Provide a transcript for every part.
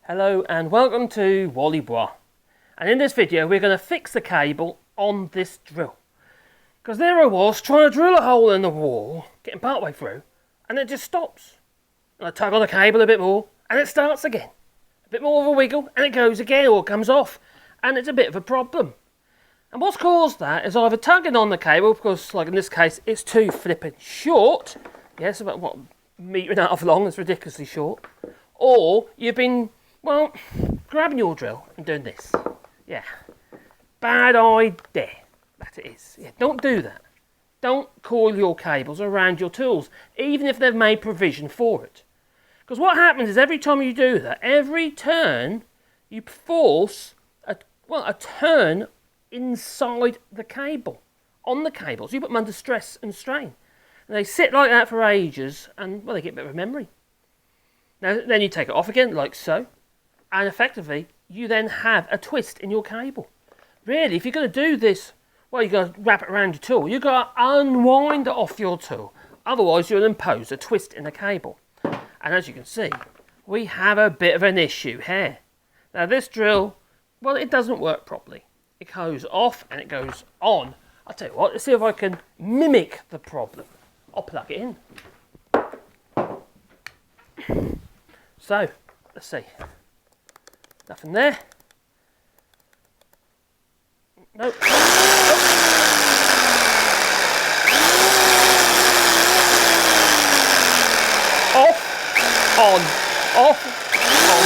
Hello and welcome to Wally Bois. And in this video we're going to fix the cable on this drill. Because there I was trying to drill a hole in the wall, getting part way through, and it just stops. And I tug on the cable a bit more and it starts again. A bit more of a wiggle and it goes again or comes off. And it's a bit of a problem. And what's caused that is either tugging on the cable, because like in this case it's too flipping short. Yes, about what, metre and a half long, it's ridiculously short. Or you've been, well, grabbing your drill and doing this. Yeah. Bad idea. That it is. Yeah, don't do that. Don't coil your cables around your tools, even if they've made provision for it. Because what happens is every time you do that, every turn, you force a turn inside the cable, on the cable. So you put them under stress and strain. And they sit like that for ages, and, well, they get a bit of a memory. Now, then you take it off again, like so. And effectively, you then have a twist in your cable. Really, if you're going to do this, well, you've got to wrap it around your tool. You've got to unwind it off your tool. Otherwise, you'll impose a twist in the cable. And as you can see, we have a bit of an issue here. Now, this drill, well, it doesn't work properly. It goes off and it goes on. I'll tell you what, let's see if I can mimic the problem. I'll plug it in. So, let's see. Nothing there. Nope. Off, on, off, on.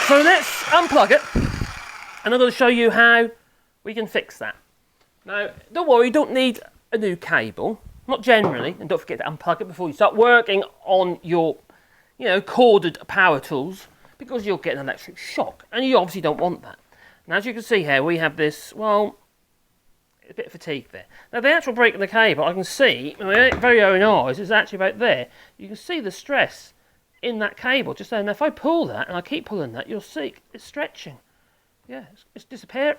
So let's unplug it, and I'm going to show you how we can fix that. Now, don't worry, you don't need a new cable, not generally, and don't forget to unplug it before you start working on your, corded power tools, because you'll get an electric shock, and you obviously don't want that. Now, as you can see here, we have this, well, a bit of fatigue there. Now, the actual break in the cable, I can see, with my very own eyes, is actually about there. You can see the stress in that cable just there. Now, if I pull that, and I keep pulling that, you'll see it's stretching. Yeah, it's disappearing.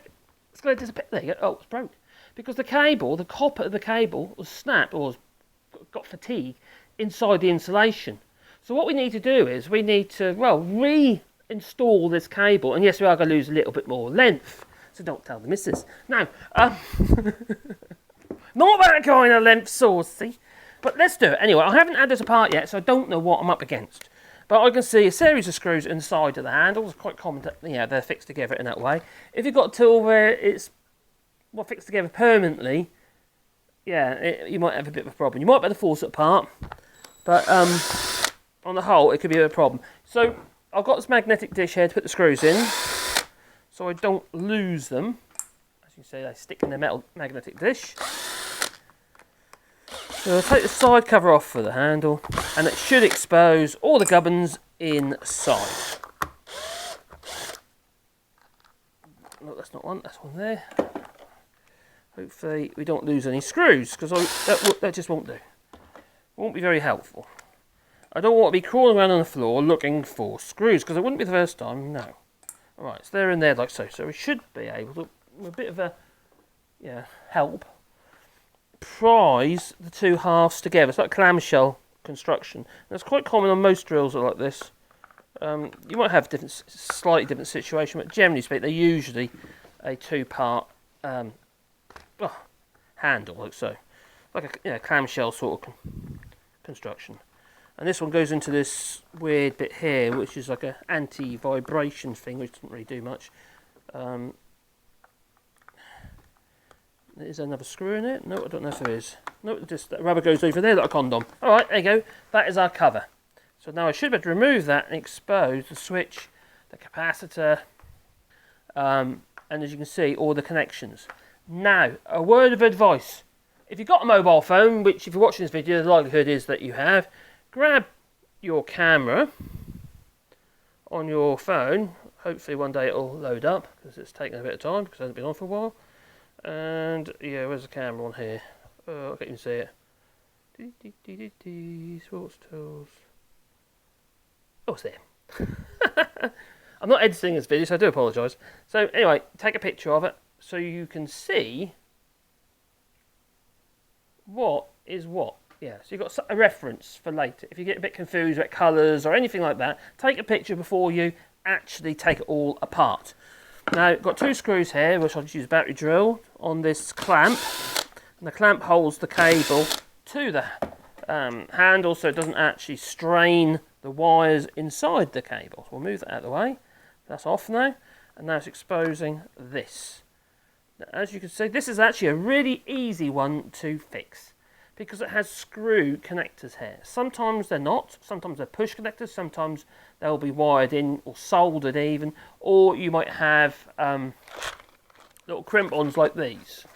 It's going to disappear. There you go. Oh, it's broke. Because the cable, the copper of the cable was snapped, or got fatigue inside the insulation. So what we need to do is we need to, well, reinstall this cable. And yes, we are going to lose a little bit more length. So don't tell the missus. Now, not that kind of length, saucy. But let's do it. Anyway, I haven't had this apart yet, so I don't know what I'm up against. But I can see a series of screws inside of the handle. It's quite common that, they're fixed together in that way. If you've got a tool where it's, well, fixed together permanently, you might have a bit of a problem. You might be able to force it apart. But on the whole, it could be a problem. So I've got this magnetic dish here to put the screws in, so I don't lose them. As you can see, they stick in the metal magnetic dish. So I'll take the side cover off for the handle, and it should expose all the gubbins inside. No, that's not one, that's one there. Hopefully we don't lose any screws, because that just won't do. Won't be very helpful. I don't want to be crawling around on the floor looking for screws, because it wouldn't be the first time, no. Alright, so they're in there like so. So we should be able to, with a bit of a help, prise the two halves together. It's like clamshell construction. That's quite common on most drills that are like this. You might have slightly different situation, but generally speaking, they're usually a two-part handle, like so, like a clamshell sort of construction. And this one goes into this weird bit here, which is like a anti-vibration thing, which doesn't really do much. Is there another screw in it? No, I don't know if there is. No, just that rubber goes over there like a condom. Alright, there you go. That is our cover. So now I should be able to remove that and expose the switch, the capacitor, and as you can see, all the connections. Now, a word of advice. If you've got a mobile phone, which if you're watching this video, the likelihood is that you have, grab your camera on your phone. Hopefully one day it'll load up, because it's taken a bit of time, because it hasn't been on for a while. And yeah, where's the camera on here? I can't even see it. Sports tools. Oh, it's there. I'm not editing this video, so I do apologise. So anyway, take a picture of it so you can see what is what. Yeah, so you've got a reference for later. If you get a bit confused about colours or anything like that, take a picture before you actually take it all apart. Now, I've got 2 screws here, which I'll just use a battery drill on this clamp. And the clamp holds the cable to the handle so it doesn't actually strain the wires inside the cable. So we'll move that out of the way. That's off now. And now it's exposing this. Now, as you can see, this is actually a really easy one to fix, because it has screw connectors here. Sometimes they're not, sometimes they're push connectors, sometimes they'll be wired in or soldered even, or you might have little crimp-ons like these.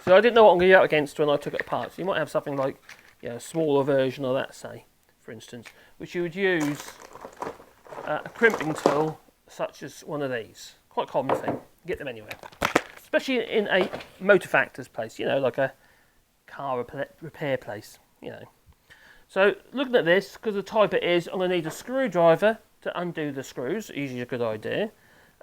So I didn't know what I'm going to get up against when I took it apart. So you might have something like, you know, a smaller version of that, say, for instance, which you would use a crimping tool such as one of these. Quite a common thing, get them anywhere. Especially in a motor factors place, you know, like a car repair place, you know. So looking at this, because the type it is, I'm going to need a screwdriver to undo the screws. Usually a good idea.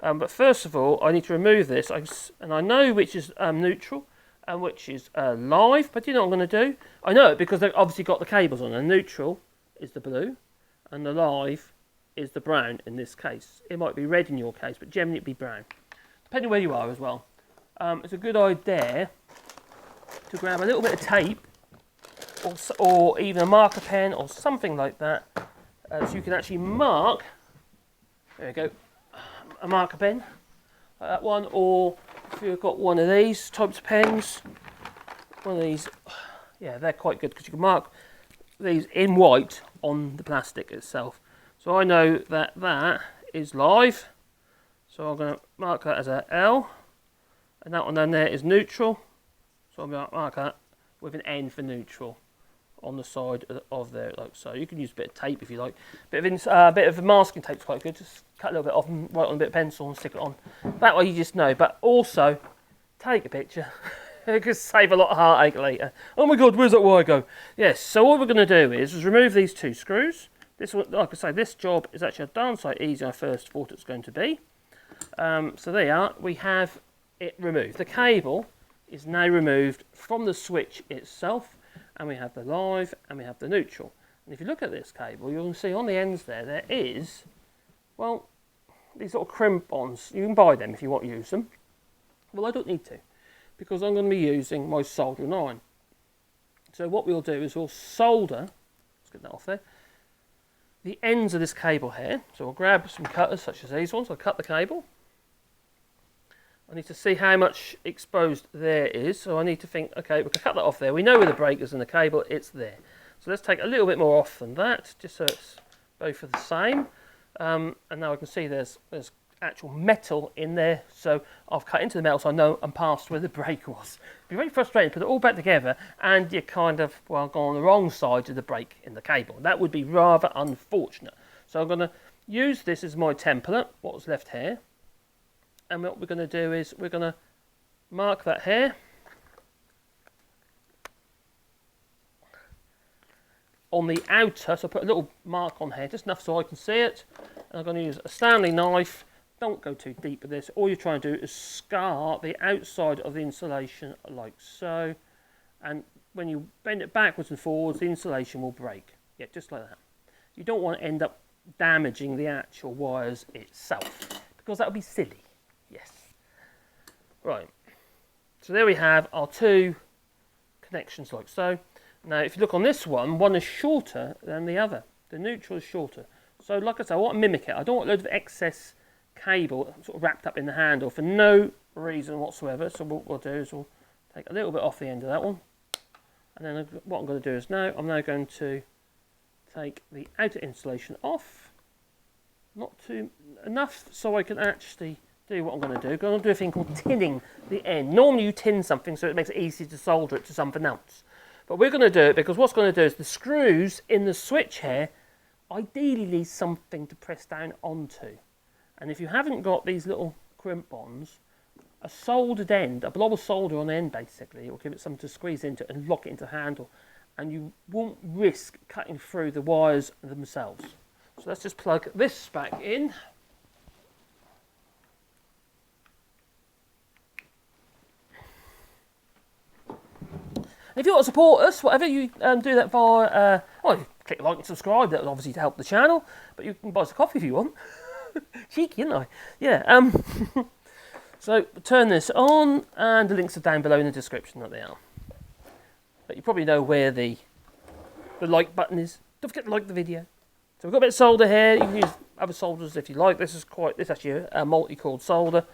But first of all, I need to remove this, and I know which is neutral and which is live. But you know what I'm going to do? I know it because they've obviously got the cables on. And neutral is the blue, and the live is the brown in this case. It might be red in your case, but generally it'd be brown, depending where you are as well. It's a good idea to grab a little bit of tape or even a marker pen or something like that, so you can actually mark. There we go, a marker pen like that one, or if you've got one of these types of pens, one of these, yeah, they're quite good because you can mark these in white on the plastic itself. So I know that that is live, so I'm going to mark that as a L, and that one down there is neutral. So I'm going to mark that with an N for neutral on the side of there, like so. You can use a bit of tape if you like. Bit of masking tape's quite good. Just cut a little bit off and write on a bit of pencil and stick it on. That way you just know. But also, take a picture. It could save a lot of heartache later. Oh my God, where's that wire go? Yes. So what we're going to do is remove these 2 screws. This one, like I say, this job is actually a darn sight easier than I first thought it was going to be. So there you are. We have it removed. The cable is now removed from the switch itself, and we have the live and we have the neutral. And if you look at this cable, you'll see on the ends there is, well, these little crimp-ons. You can buy them if you want to use them. Well, I don't need to, because I'm going to be using my soldering iron. So what we'll do is we'll solder, let's get that off there, the ends of this cable here. So we'll grab some cutters such as these ones. I'll cut the cable. I need to see how much exposed there is. So I need to think, okay, we can cut that off there. We know where the breakers and the cable, it's there. So let's take a little bit more off than that, just so it's both are the same. And now I can see there's actual metal in there. So I've cut into the metal so I know I'm past where the break was. It'd be very frustrating to put it all back together and you kind of, well, go on the wrong side of the break in the cable. That would be rather unfortunate. So I'm going to use this as my template, what's left here. And what we're going to do is we're going to mark that here on the outer. So I put a little mark on here, just enough so I can see it. And I'm going to use a Stanley knife. Don't go too deep with this. All you're trying to do is scar the outside of the insulation like so. And when you bend it backwards and forwards, the insulation will break. Yeah, just like that. You don't want to end up damaging the actual wires itself, because that would be silly. Yes. Right. So there we have our 2 connections like so. Now if you look on this one is shorter than the other. The neutral is shorter. So like I said, I want to mimic it. I don't want loads of excess cable sort of wrapped up in the handle for no reason whatsoever. So what we'll do is we'll take a little bit off the end of that one. And then what I'm going to do is I'm now going to take the outer insulation off. Not too enough so I can actually do what I'm going to do. I'm going to do a thing called tinning the end. Normally you tin something so it makes it easy to solder it to something else. But we're going to do it because what's going to do is the screws in the switch here ideally need something to press down onto. And if you haven't got these little crimp-ons, a soldered end, a blob of solder on the end basically, will give it something to squeeze into and lock it into the handle. And you won't risk cutting through the wires themselves. So let's just plug this back in. And if you want to support us, whatever, you do that via, well, you click like and subscribe. That will obviously help the channel. But you can buy us a coffee if you want. Cheeky, isn't I? Yeah. So turn this on, and the links are down below in the description that they are. But you probably know where the like button is. Don't forget to like the video. So we've got a bit of solder here. You can use other solders if you like. This is actually a multi-cored solder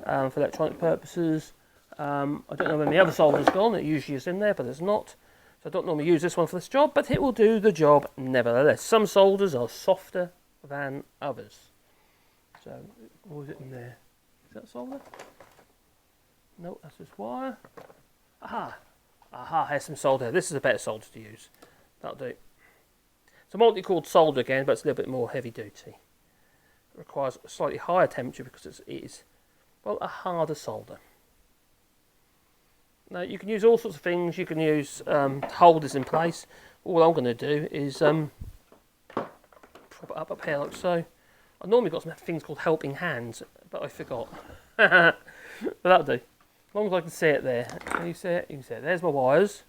for electronic purposes. I don't know when the other solder's gone. It usually is in there, but it's not. So I don't normally use this one for this job, but it will do the job nevertheless. Some solders are softer than others. So what was it in there? Is that solder? No, that's just wire. Aha, here's some solder. This is a better solder to use. That'll do. It's a multi-cored solder again, but it's a little bit more heavy duty. It requires a slightly higher temperature because it is, well, a harder solder. Now you can use all sorts of things. You can use holders in place. All I'm going to do is prop it up here like so. I normally got some things called helping hands, but I forgot. But that'll do. As long as I can see it there. Can you see it? You can see it. There's my wires.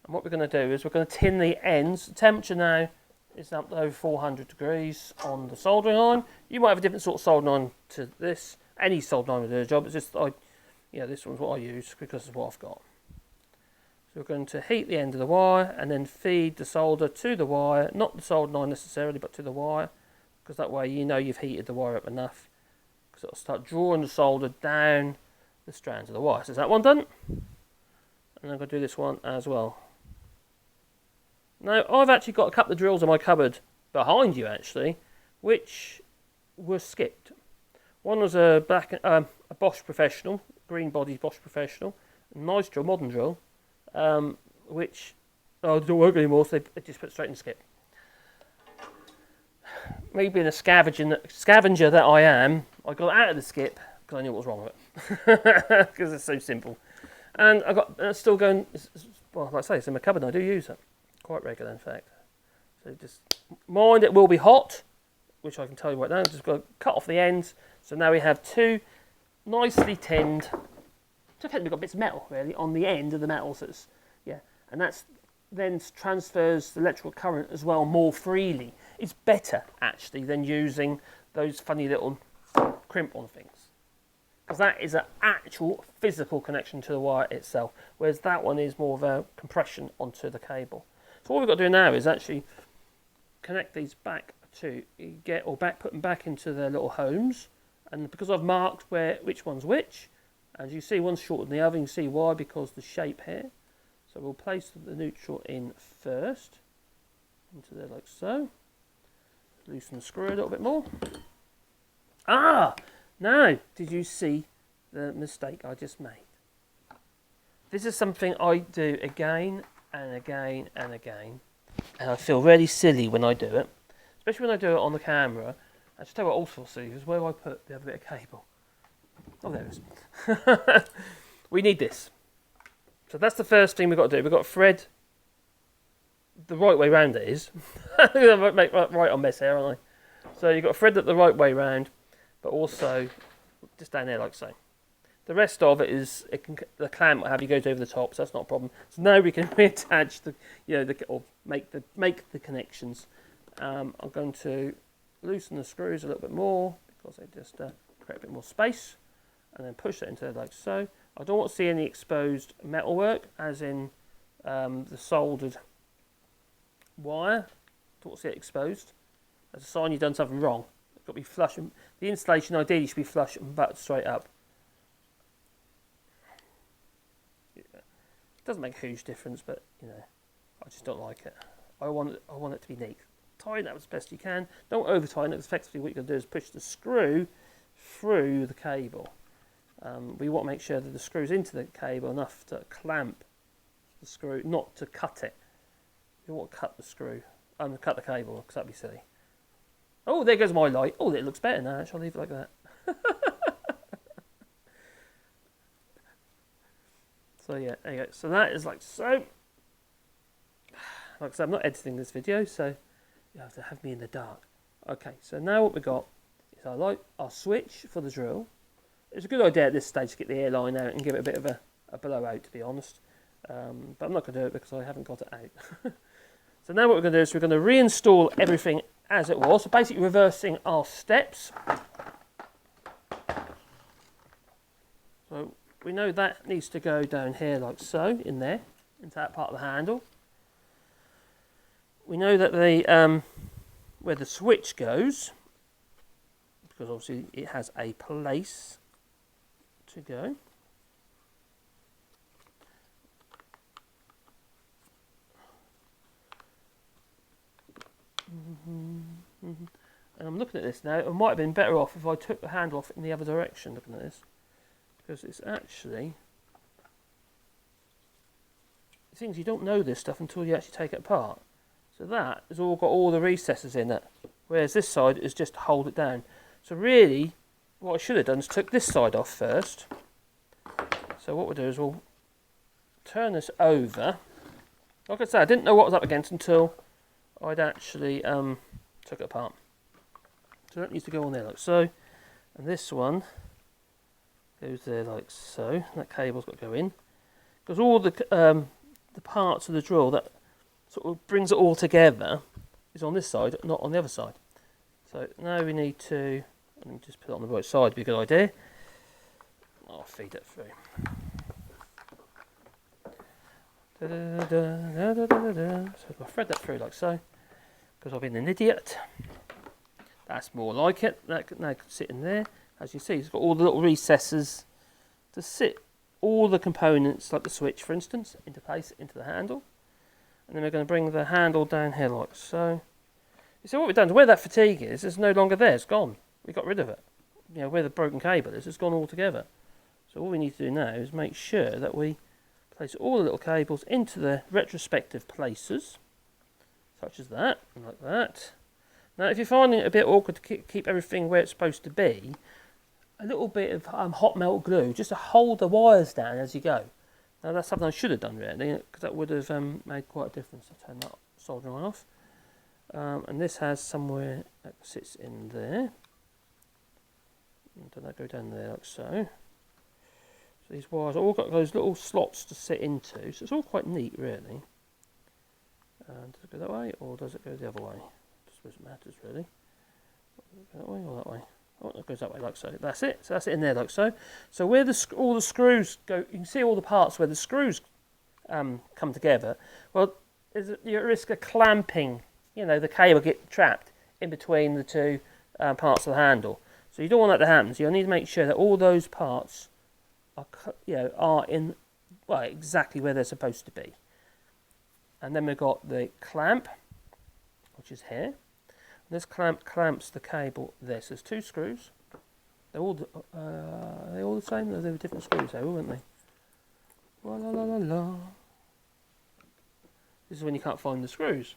And what we're going to do is we're going to tin the ends. The temperature now is up to over 400 degrees on the soldering iron. You might have a different sort of soldering iron to this. Any soldering iron will do the job. It's just this one's what I use because it's what I've got. So we're going to heat the end of the wire and then feed the solder to the wire. Not the soldering iron necessarily, but to the wire. Because that way you know you've heated the wire up enough. Because it'll start drawing the solder down the strands of the wire. So is that one done? And I'm going to do this one as well. Now I've actually got a couple of drills in my cupboard behind you actually, which were skipped. One was a Bosch Professional, green body Bosch Professional, a nice drill, modern drill, which don't work anymore, so they just put straight in the skip. Me being a scavenger that I am, I got it out of the skip because I knew what was wrong with it. Because it's so simple. And I got still going, well, like I say, it's in my cupboard and I do use it. Quite regular, in fact. So just mind it will be hot, which I can tell you right now. Just got to cut off the ends. So now we have two nicely tinned. So effectively we've got bits of metal, really, on the end of the metal. So it's, yeah, and that's then transfers the electrical current as well more freely. It's better, actually, than using those funny little crimp-on things. Because that is an actual physical connection to the wire itself, whereas that one is more of a compression onto the cable. So what we've got to do now is actually connect these back to put them back into their little homes. And because I've marked which one's which, as you see, one's shorter than the other. You can see why, because the shape here. So we'll place the neutral in first, into there like so. Loosen the screw a little bit more. Now, did you see the mistake I just made? This is something I do again and again and again. And I feel really silly when I do it. Especially when I do it on the camera. I just tell you what also silly is where I put the other bit of cable. Oh, there it is. We need this. So that's the first thing we've got to do. We've got to thread the right way round, it is. I'm going to make right on mess here, aren't I? So you've got to thread it the right way round, but also just down there like so. The rest of it is the clamp will have you goes over the top, so that's not a problem. So now we can reattach or make the connections. I'm going to loosen the screws a little bit more because they just create a bit more space, and then push that into there like so. I don't want to see any exposed metalwork, as in the soldered wire. Don't want to see it exposed. That's a sign you've done something wrong. It's got to be flush. The installation ideally should be flush and butt straight up. It doesn't make a huge difference, but you know, I just don't like it. I want it to be neat. Tighten that as best you can. Don't over tighten it, because effectively what you're going to do is push the screw through the cable. We want to make sure that the screw's into the cable enough to clamp the screw, not to cut it. You want to cut the screw, cut the cable, because that'd be silly. Oh, there goes my light. Oh, it looks better now. I'll leave it like that. So yeah, there you go. So that is like so. Like I said, I'm not editing this video, so you have to have me in the dark. Okay, so now what we've got is our switch for the drill. It's a good idea at this stage to get the airline out and give it a bit of a blowout, to be honest. but I'm not going to do it because I haven't got it out. So now what we're going to do is we're going to reinstall everything as it was, so basically reversing our steps. So we know that needs to go down here like so, in there, into that part of the handle. We know that the where the switch goes, because obviously it has a place to go. And I'm looking at this now, it might have been better off if I took the handle off in the other direction, looking at this. Because it's actually... things you don't know this stuff until you actually take it apart. So that has all got all the recesses in it. Whereas this side is just to hold it down. So really, what I should have done is took this side off first. So what we'll do is we'll turn this over. Like I said, I didn't know what was up against until I'd actually took it apart. So that needs to go on there like so. And this one goes there like so. That cable's got to go in. Because all the parts of the drill that sort of brings it all together is on this side, not on the other side. So now we need to, let me just put it on the right side, would be a good idea. I'll feed it through. So I'll thread that through like so, because I've been an idiot. That's more like it. That can sit in there. As you see, it's got all the little recesses to sit all the components, like the switch for instance, into place, into the handle. And then we're going to bring the handle down here like so. You see what we've done is where that fatigue is no longer there, it's gone. We got rid of it. You know, where the broken cable is, it's gone altogether. So all we need to do now is make sure that we place all the little cables into the retrospective places, such as that, and like that. Now if you're finding it a bit awkward to keep everything where it's supposed to be, a little bit of hot melt glue just to hold the wires down as you go. Now that's something I should have done really, because that would have made quite a difference. I'll turn that soldering iron off. And this has somewhere that sits in there. And then that go down there like so. So these wires have all got those little slots to sit into, so it's all quite neat really. Does it go that way or does it go the other way? I suppose it matters really. Does it go that way or that way? Oh, it goes that way like so. That's it. So that's it in there like so. So where all the screws go, you can see all the parts where the screws come together. Well, you're at risk of clamping. You know, the cable get trapped in between the two parts of the handle. So you don't want that to happen. So you need to make sure that all those parts are in exactly where they're supposed to be. And then we've got the clamp, which is here. This clamp clamps the cable there. So there's two screws. They're all the same? No, they were different screws though, weren't they? La la la la la. This is when you can't find the screws.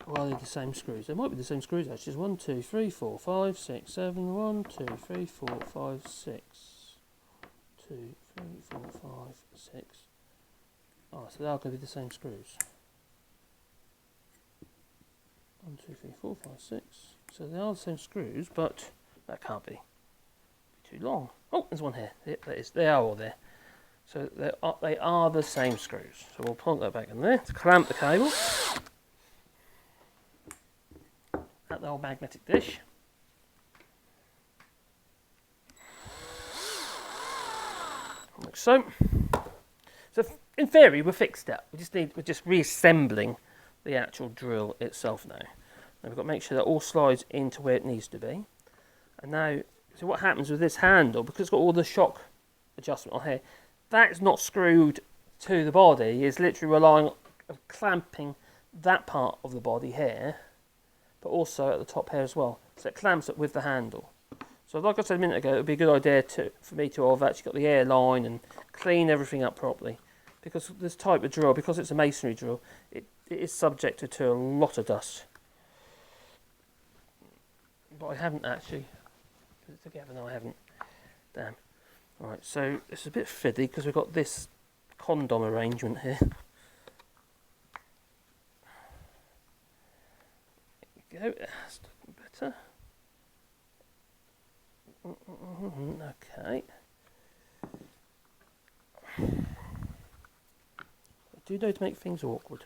Well, they're the same screws. They might be the same screws actually. There's 1, 2, 3, 4, 5, 6, 7. 1, 2, 3, 4, 5, 6. 2, 3, 4, 5, 6. Oh, so they are going to be the same screws. 1, 2, 3, 4, 5, 6. So they are the same screws, but that can't be too long. Oh, there's one here. Yep, that is. They are all there. So they are the same screws. So we'll plonk that back in there to clamp the cable at the old magnetic dish. Like so. So in theory we're fixed up. We're just reassembling the actual drill itself now. Now we've got to make sure that all slides into where it needs to be. And now, so what happens with this handle, because it's got all the shock adjustment on here, that's not screwed to the body. It's literally relying on clamping that part of the body here, but also at the top here as well. So it clamps it with the handle. So like I said a minute ago, it would be a good idea for me to have actually got the air line and clean everything up properly. Because this type of drill, because it's a masonry drill, it is subjected to a lot of dust. But I haven't actually put it together. No, I haven't. Damn. Alright, so it's a bit fiddly because we've got this condom arrangement here. go. That's looking better. Okay. I do know to make things awkward.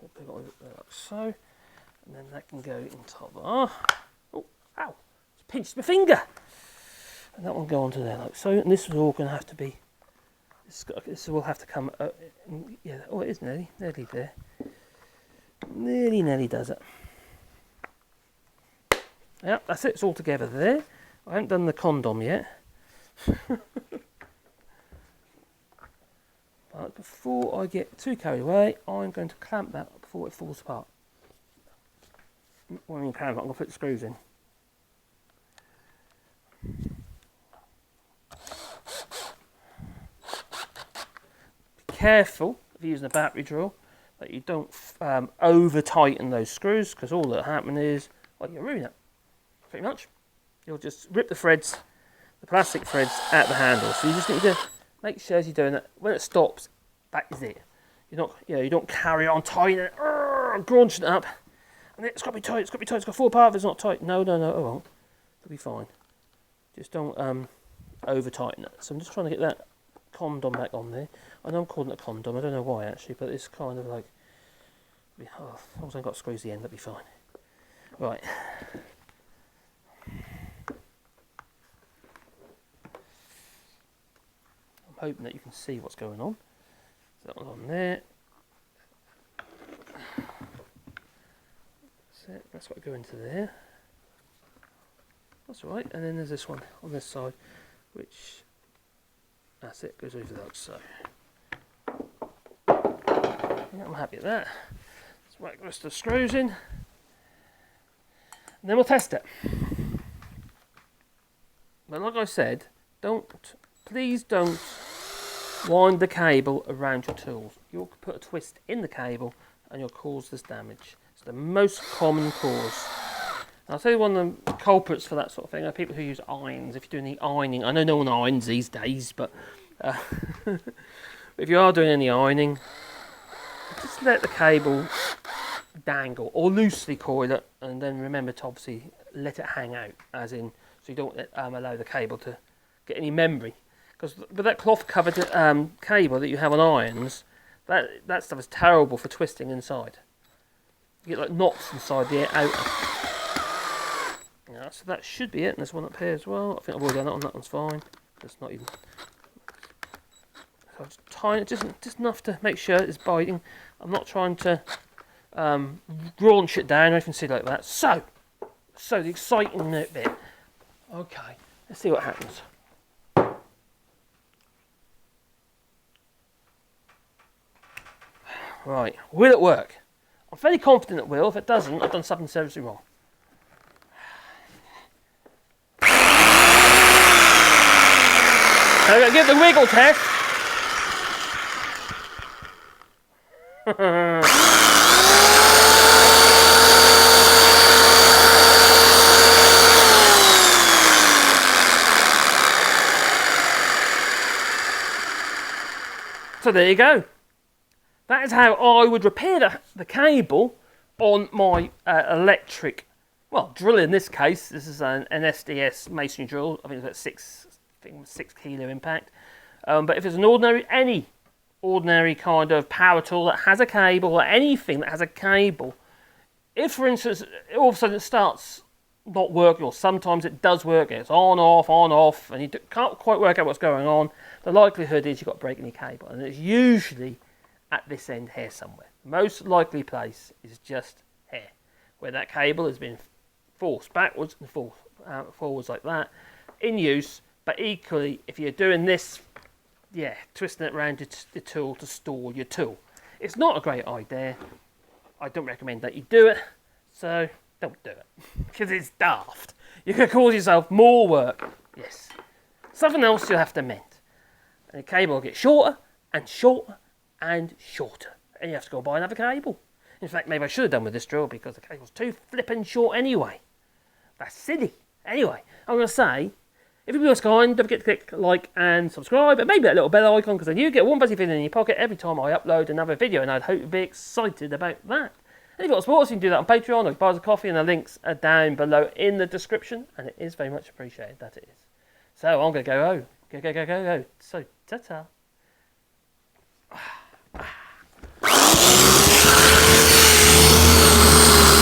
So pick it like so, and then that can go into there. Oh, ow! It's pinched my finger. And that one go onto there like so. And this is all going to have to be. This will have to come. Yeah. Oh, it is nearly there. Nearly does it. Yeah, that's it. It's all together there. I haven't done the condom yet. But before I get too carried away, I'm going to clamp that before it falls apart. What do I mean clamp it? I'm going to put the screws in. Be careful if you're using a battery drill that you don't over tighten those screws, because all that happen is, well, you ruin it. Pretty much. You'll just rip the threads, the plastic threads, out the handle. So you just need to make sure as you're doing that, when it stops, that is it. You're not, you don't carry on tightening it, graunching it up, and it's got to be tight. It's got to fall apart if it's not tight. No, it won't. It'll be fine. Just don't over tighten it. So I'm just trying to get that condom back on there. I know I'm calling it a condom. I don't know why actually, but it's kind of like, as long as I've got to squeeze the end, that'll be fine. Right. Hoping that you can see what's going on. So that one's on there. That's it. That's got to go into there. That's right. And then there's this one on this side, which that's it. Goes over that. So yeah, I'm happy with that. Let's whack the rest of the screws in, and then we'll test it. But like I said, please don't wind the cable around your tools. You'll put a twist in the cable and you'll cause this damage. It's the most common cause. And I'll tell you one of the culprits for that sort of thing are people who use irons. If you're doing the ironing, I know no one irons these days, but if you are doing any ironing, just let the cable dangle or loosely coil it, and then remember to obviously let it hang out, as in, so you don't allow the cable to get any memory. Because with that cloth covered cable that you have on irons, that stuff is terrible for twisting inside. You get like knots inside the outer. Yeah, so that should be it. And there's one up here as well. I think I've already done that one. That one's fine. It's not even. So just tiny, just enough to make sure it's biting. I'm not trying to raunch it down or anything silly like that. So the exciting bit. Okay, let's see what happens. Right, will it work? I'm fairly confident it will. If it doesn't, I've done something seriously wrong. I'm going to give the wiggle test. So there you go. That is how I would repair the cable on my electric, well, drill in this case. This is an SDS masonry drill. I think it's about 6 kilo impact. But if it's any ordinary kind of power tool that has a cable, or anything that has a cable, if, for instance, all of a sudden it starts not working, or sometimes it does work, it's on, off, and you can't quite work out what's going on, the likelihood is you've got to break any cable. And it's usually at this end here somewhere. Most likely place is just here, where that cable has been forced backwards and forwards like that in use. But equally, if you're doing this, twisting it around your tool to store your tool, it's not a great idea. I don't recommend that you do it, so don't do it, because it's daft. You can cause yourself more work. Yes, something else you'll have to mend, and the cable will get shorter and shorter and shorter, and you have to go and buy another cable. In fact, maybe I should have done with this drill, because the cable's too flippin' short anyway. That's silly. Anyway, I'm going to say, If you feel kind, don't forget to click like and subscribe, and maybe that little bell icon, because then you get one fuzzy feeling in your pocket every time I upload another video, and I'd hope you'd be excited about that. And if you've got sports, you can do that on Patreon or buy us a coffee, and the links are down below in the description, and it is very much appreciated, that it is. So I'm going to go. So, ta-ta.